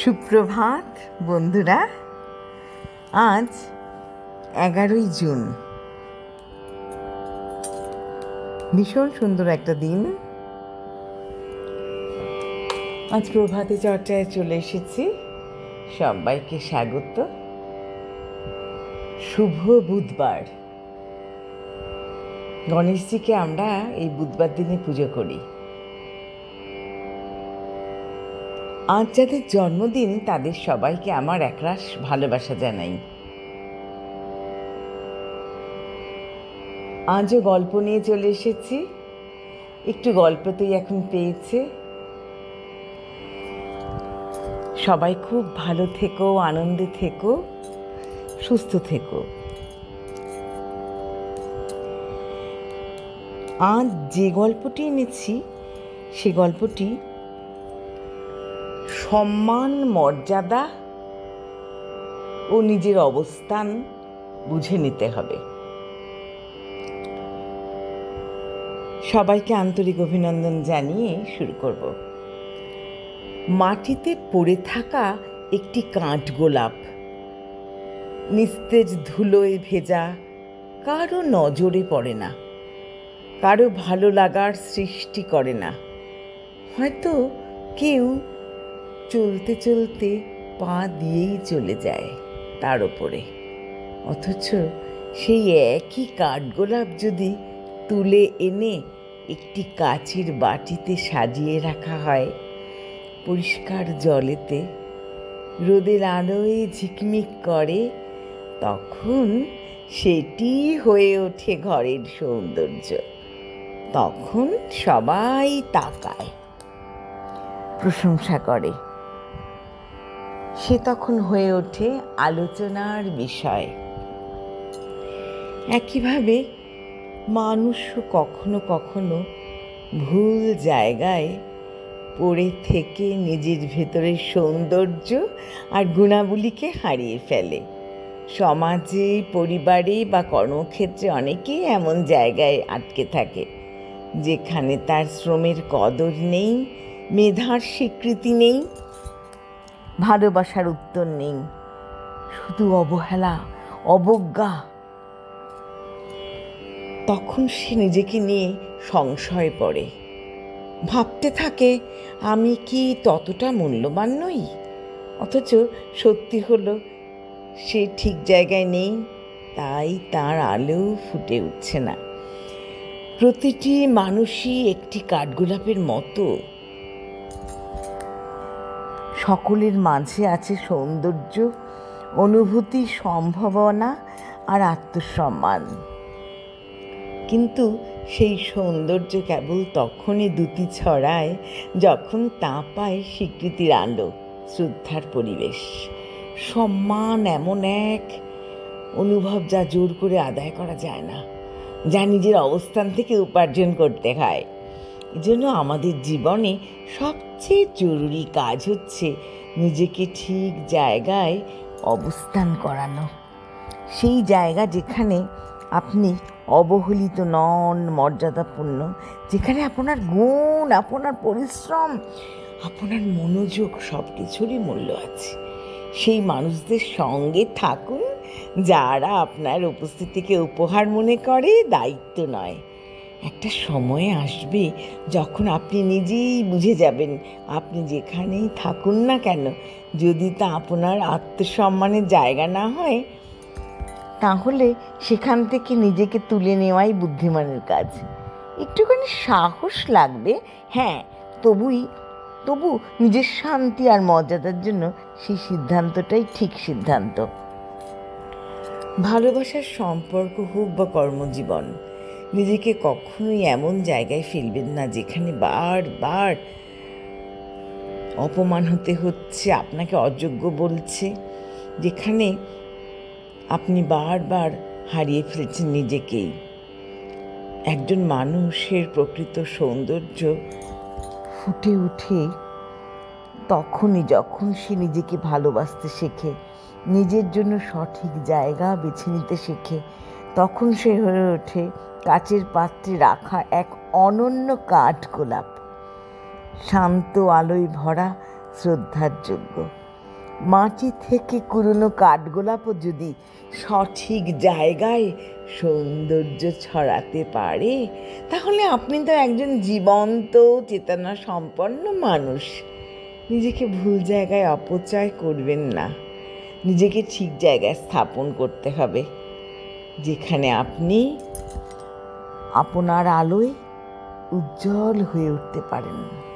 সুপ্রভাত বন্ধুরা। আজ 11ই জুন, ভীষণ সুন্দর একটা দিন। আজ প্রভাতে চর্চায় চলে এসেছি, সবাইকে স্বাগত। শুভ বুধবার। গণেশজিকে আমরা এই বুধবার দিনে পুজো করি। আজ যাদের জন্মদিন তাদের সবাইকে আমার একরাশ ভালোবাসা জানাই। আজও গল্প নিয়ে চলে এসেছি, একটু গল্পতেই এখন পেয়েছে। সবাই খুব ভালো থেকো, আনন্দে থেকো, সুস্থ থেকো। আজ যে গল্পটি এনেছি সে গল্পটি সম্মান, মর্যাদা ও নিজের অবস্থান বুঝে নিতে হবে। সবাইকে আন্তরিক অভিনন্দন জানিয়ে শুরু করব। মাটিতে পড়ে থাকা একটি কাঠগোলাপ, নিস্তেজ ধুলোয় ভেজা, কারো নজরে পড়ে না, কারো ভালো লাগার সৃষ্টি করে না। হয়তো কেউ চলতে চলতে পা দিয়েই চলে যায় তার ওপরে, অথচ সেই একই কাঠগোলাপ যদি তুলে এনে একটি কাচের বাটিতে সাজিয়ে রাখা হয়, পরিষ্কার জলেতে, রোদের আলোয় ঝিকমিক করে, তখন সেটি হয়ে ওঠে ঘরের সৌন্দর্য। তখন সবাই তাকায়, প্রশংসা করে। সে তখন হয়ে ওঠে আলোচনার বিষয়। একইভাবে মানুষও কখনো কখনো ভুল জায়গায় পড়ে থেকে নিজের ভেতরের সৌন্দর্য আর গুণাবলীকে হারিয়ে ফেলে। সমাজে, পরিবারে বা কর্মক্ষেত্রে অনেকেই এমন জায়গায় আটকে থাকে যেখানে তার শ্রমের কদর নেই, মেধার স্বীকৃতি নেই, ভালোবাসার উত্তর নেই, শুধু অবহেলা, অবজ্ঞা। তখন সে নিজেকে নিয়ে সংশয় পড়ে, ভাবতে থাকে, আমি কি ততটা মূল্যবান নই? অথচ সত্যি হলো সে ঠিক জায়গায় নেই, তাই তার আলো ফুটে উঠছে না। প্রতিটি মানুষই একটি কাঠগোলাপের মতো। সকলের মাঝে আছে সৌন্দর্য, অনুভূতি, সম্ভাবনা আর আত্মসম্মান। কিন্তু সেই সৌন্দর্য কেবল তখনই দ্যুতি ছড়ায় যখন তা পায় স্বীকৃতির আলো, শ্রদ্ধার পরিবেশ। সম্মান এমন এক অনুভব যা জোর করে আদায় করা যায় না, যা নিজের অবস্থান থেকে উপার্জন করতে হয়। এজন্য আমাদের জীবনে সবচেয়ে জরুরি কাজ হচ্ছে নিজেকে ঠিক জায়গায় অবস্থান করানো। সেই জায়গা যেখানে আপনি অবহেলিত নন, মর্যাদাপূর্ণ, যেখানে আপনার গুণ, আপনার পরিশ্রম, আপনার মনোযোগ সব কিছুরই মূল্য আছে। সেই মানুষদের সঙ্গে থাকুন যারা আপনার উপস্থিতিকে উপহার মনে করে, দায়িত্ব নয়। একটা সময় আসবে যখন আপনি নিজেই বুঝে যাবেন, আপনি যেখানেই থাকুন না কেন, যদি তা আপনার আত্মসম্মানের জায়গা না হয়, তাহলে সেখান থেকে নিজেকে তুলে নেওয়াই বুদ্ধিমানের কাজ। একটুখানি সাহস লাগবে, হ্যাঁ, তবু নিজের শান্তি আর মর্যাদার জন্য সেই সিদ্ধান্তটাই ঠিক সিদ্ধান্ত। ভালোবাসার সম্পর্ক হোক বা কর্মজীবন, নিজেকে কখনোই এমন জায়গায় ফেলবেন না যেখানে বারবার অপমান হতে হচ্ছে, আপনাকে অযোগ্য বলছে, যেখানে আপনি বারবার হারিয়ে ফেলছেন নিজেকেই। একজন মানুষের প্রকৃত সৌন্দর্য ফুটে ওঠে তখনই যখন সে নিজেকে ভালোবাসতে শেখে, নিজের জন্য সঠিক জায়গা বেছে নিতে শেখে। তখন সে হয়ে ওঠে কাচের পাত্রে রাখা এক অনন্য কাঠগোলাপ, শান্ত আলোয় ভরা, শ্রদ্ধার যোগ্য। মাটি থেকে কুড়োনো কাঠগোলাপও যদি সঠিক জায়গায় সৌন্দর্য ছড়াতে পারে, তাহলে আপনি তো একজন জীবন্ত চেতনা সম্পন্ন মানুষ। নিজেকে ভুল জায়গায় অপচয় করবেন না। নিজেকে ঠিক জায়গায় স্থাপন করতে হবে, যেখানে আপনি আপনার আলোয় উজ্জ্বল হয়ে উঠতে পারেন।